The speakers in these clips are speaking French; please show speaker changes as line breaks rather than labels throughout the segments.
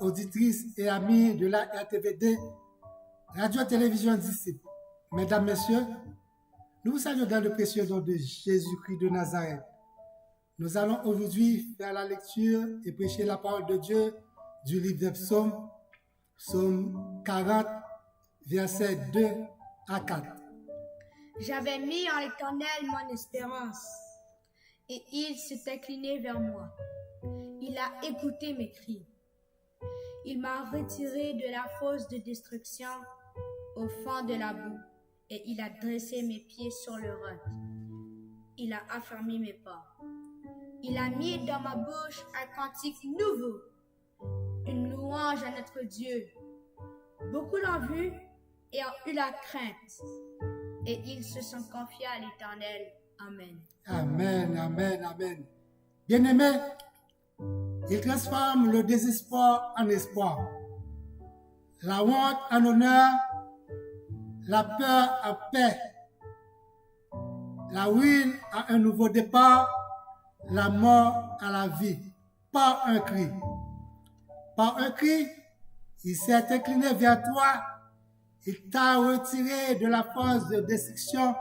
auditrices et amis de la RTVD, Radio-Télévision Disciple. Mesdames, Messieurs, nous vous saluons dans le précieux nom de Jésus-Christ de Nazareth. Nous allons aujourd'hui faire la lecture et prêcher la parole de Dieu du livre des Psaumes, Psaume 40, versets 2 à 4.
J'avais mis en l'Éternel mon espérance, et il s'est incliné vers moi. Il a écouté mes cris. Il m'a retiré de la fosse de destruction au fond de la boue, et il a dressé mes pieds sur le roc. Il a affermi mes pas. Il a mis dans ma bouche un cantique nouveau, une louange à notre Dieu. Beaucoup l'ont vu et ont eu la crainte, et ils se sont confiés à l'Éternel. Amen.
Amen, amen, amen. Bien-aimés, il transforme le désespoir en espoir, la honte en honneur, la peur en paix, la ruine à un nouveau départ, la mort à la vie, par un cri. Par un cri, il s'est incliné vers toi, il t'a retiré de la fosse de destruction,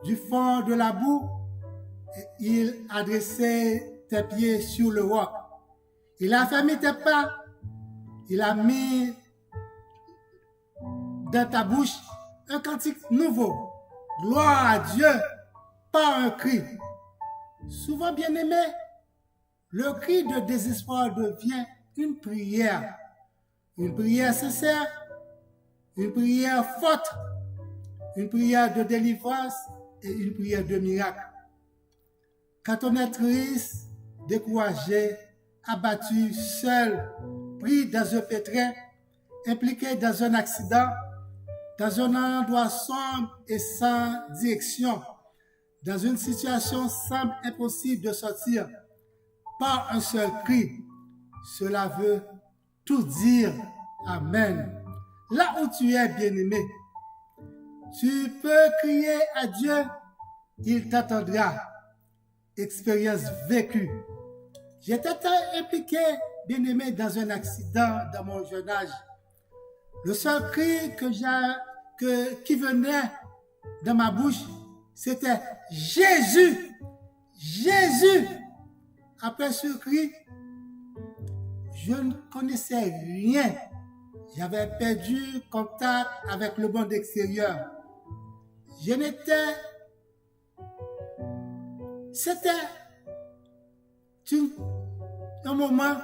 du fond de la boue, et il a dressé tes pieds sur le roc. Il a fermé tes pas, il a mis dans ta bouche un cantique nouveau. Gloire à Dieu par un cri. Souvent bien-aimé, le cri de désespoir devient une prière sincère, une prière forte, une prière de délivrance et une prière de miracle. Quand on est triste, découragé, abattu, seul, pris dans un pétrin, impliqué dans un accident, dans un endroit sombre et sans direction, dans une situation semble impossible de sortir, par un seul cri, cela veut tout dire. Amen. Là où tu es, bien-aimé, tu peux crier à Dieu, il t'attendra. Expérience vécue. J'étais impliqué, bien-aimé, dans un accident dans mon jeune âge. Le seul cri qui venait dans ma bouche, c'était Jésus, Jésus. Après ce cri, je ne connaissais rien. J'avais perdu contact avec le monde extérieur. C'était un moment,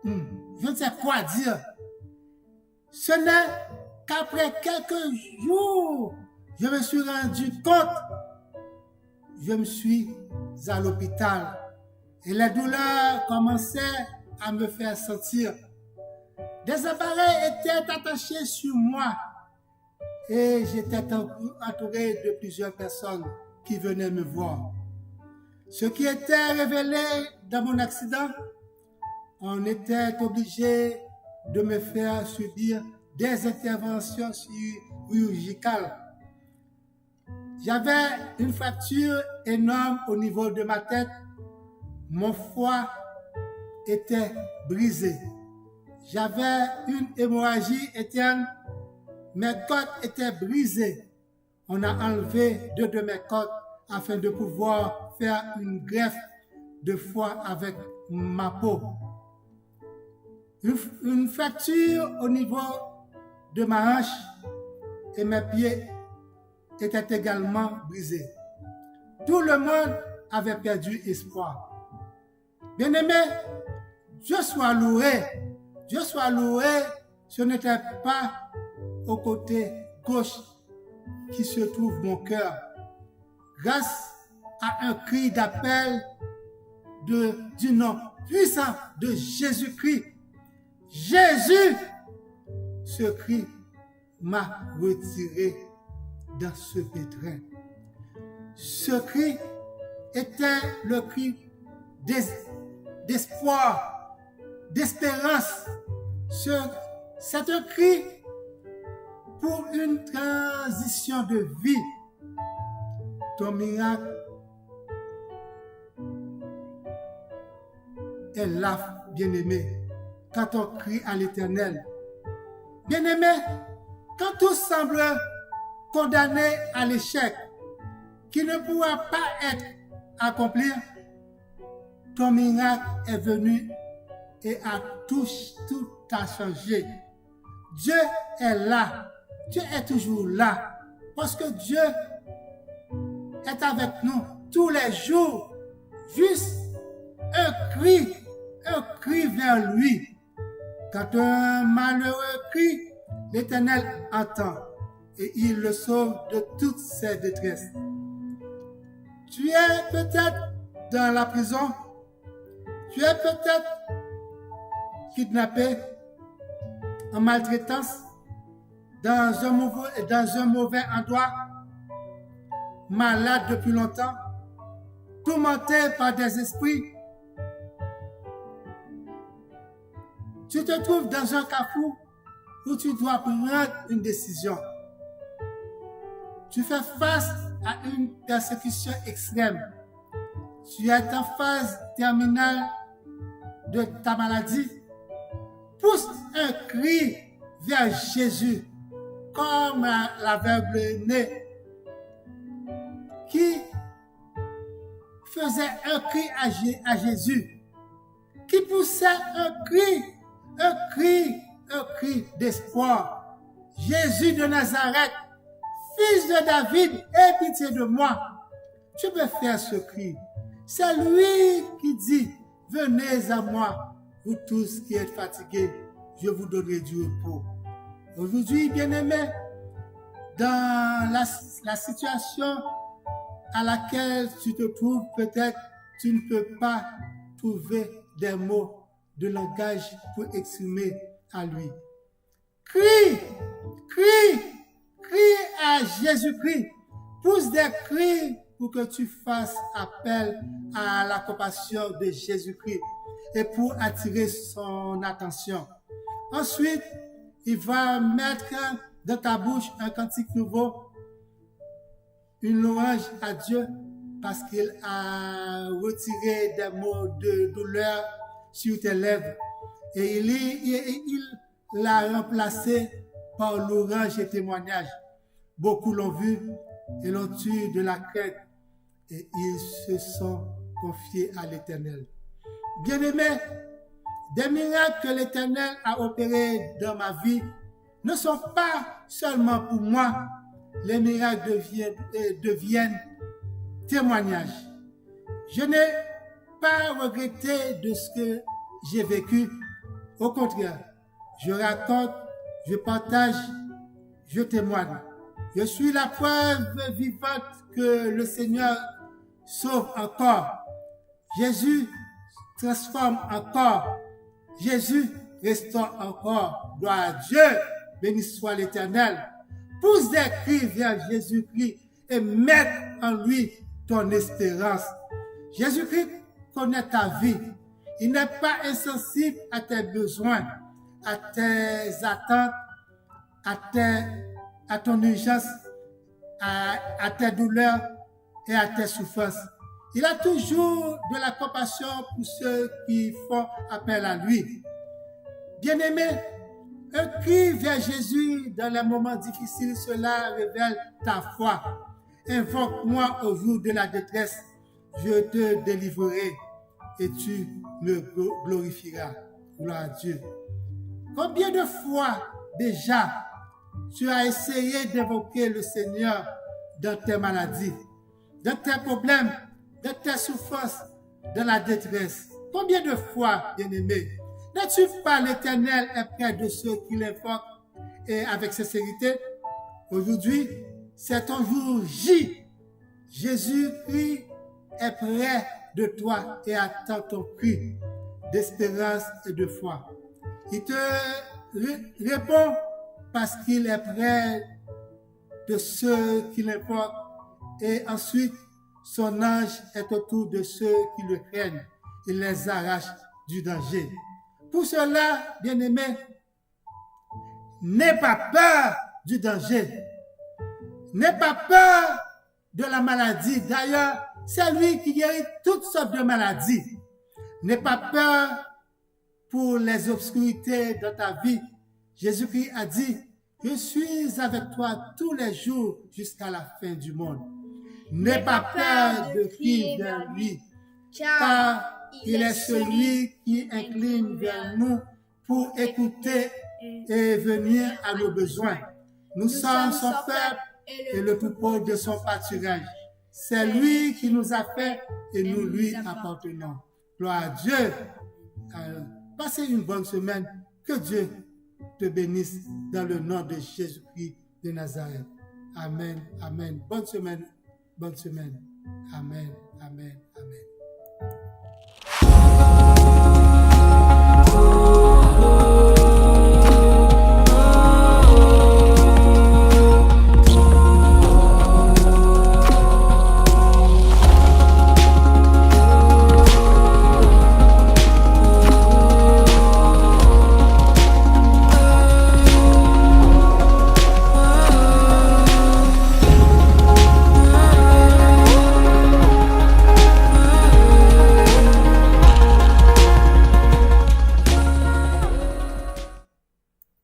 je ne sais quoi dire. Ce n'est qu'après quelques jours, je me suis rendu compte, je me suis à l'hôpital et les douleurs commençaient à me faire sentir. Des appareils étaient attachés sur moi et j'étais entouré de plusieurs personnes qui venaient me voir. Ce qui était révélé dans mon accident, on était obligé de me faire subir des interventions chirurgicales. J'avais une fracture énorme au niveau de ma tête. Mon foie était brisé. J'avais une hémorragie interne. Mes côtes étaient brisées. On a enlevé 2 de mes côtes afin de pouvoir faire une greffe de foie avec ma peau. Une fracture au niveau de ma hanche et mes pieds étaient également brisés. Tout le monde avait perdu espoir. Bien-aimé, Dieu soit loué. Dieu soit loué, ce n'était pas au côté gauche qui se trouve mon cœur. Grâce à un cri d'appel du nom puissant de Jésus-Christ, Jésus, ce cri m'a retiré dans ce pétrin. Ce cri était le cri d'espoir, d'espérance. C'est un cri pour une transition de vie. Ton miracle est là, bien-aimé. quand on crie à l'Éternel. Bien-aimé, quand tout semble condamné à l'échec, qui ne pourra pas être accompli, ton miracle est venu et tout a changé. Dieu est là. Dieu est toujours là. Parce que Dieu est avec nous tous les jours. Juste un cri vers lui. Quand un malheureux crie, l'Éternel entend et il le sauve de toutes ses détresses. Tu es peut-être dans la prison. Tu es peut-être kidnappé, en maltraitance, dans un mauvais endroit, malade depuis longtemps, tourmenté par des esprits. Tu te trouves dans un carrefour où tu dois prendre une décision. Tu fais face à une persécution extrême. Tu es en phase terminale de ta maladie. Pousse un cri vers Jésus, comme l'aveugle-né qui faisait un cri à Jésus, qui poussait un cri d'espoir. Jésus de Nazareth, fils de David, aie pitié de moi. Tu peux faire ce cri. C'est lui qui dit, venez à moi, vous tous qui êtes fatigués, je vous donnerai du repos. Aujourd'hui, bien-aimés, dans la situation à laquelle tu te trouves, peut-être tu ne peux pas trouver des mots de langage pour exprimer à lui. Crie à Jésus-Christ. Pousse des cris pour que tu fasses appel à la compassion de Jésus-Christ et pour attirer son attention. Ensuite, il va mettre dans ta bouche un cantique nouveau, une louange à Dieu parce qu'il a retiré des mots de douleur sur tes lèvres et il l'a remplacé par louange et témoignage. Beaucoup l'ont vu et l'ont tué de la crainte et ils se sont confiés à l'Éternel. Bien-aimés, des miracles que l'Éternel a opérés dans ma vie ne sont pas seulement pour moi. Les miracles deviennent témoignages. Je n'ai pas regretté de ce que j'ai vécu. Au contraire, je raconte, je partage, je témoigne. Je suis la preuve vivante que le Seigneur sauve encore. Jésus transforme encore. Jésus restaure encore. Gloire à Dieu. Béni soit l'Éternel. Pousse des cris vers Jésus-Christ et mets en lui ton espérance. Jésus-Christ connaît ta vie. Il n'est pas insensible à tes besoins, à tes attentes, à ton urgence, à tes douleurs et à tes souffrances. Il a toujours de la compassion pour ceux qui font appel à lui. Bien-aimé, un cri vers Jésus dans les moments difficiles, cela révèle ta foi. Invoque-moi au jour de la détresse, je te délivrerai et tu me glorifieras. Gloire à Dieu. Combien de fois déjà tu as essayé d'évoquer le Seigneur dans tes maladies, dans tes problèmes, dans tes souffrances, dans la détresse? Combien de fois, bien-aimé, n'es-tu pas l'Éternel est près de ceux qui l'invoquent et avec sincérité? Aujourd'hui, c'est ton jour J. Jésus-Christ est près de toi et attend ton cri d'espérance et de foi. Il te répond parce qu'il est près de ceux qui l'invoquent et ensuite son ange est autour de ceux qui le craignent. Il les arrache du danger. Pour cela, bien-aimé, n'aie pas peur du danger. N'aie pas peur de la maladie. D'ailleurs, c'est lui qui guérit toutes sortes de maladies. N'aie pas peur pour les obscurités de ta vie. Jésus-Christ a dit, je suis avec toi tous les jours jusqu'à la fin du monde. N'aie pas peur de crier vers lui, car il est celui qui incline vers nous pour écouter et venir à nos besoins. Nous sommes son peuple et le troupeau de son pâturage. C'est lui qui nous a fait et nous lui appartenons. Gloire à Dieu. Passez une bonne semaine. Que Dieu te bénisse dans le nom de Jésus-Christ de Nazareth. Amen, amen. Bonne semaine, bonne semaine. Amen, amen, amen.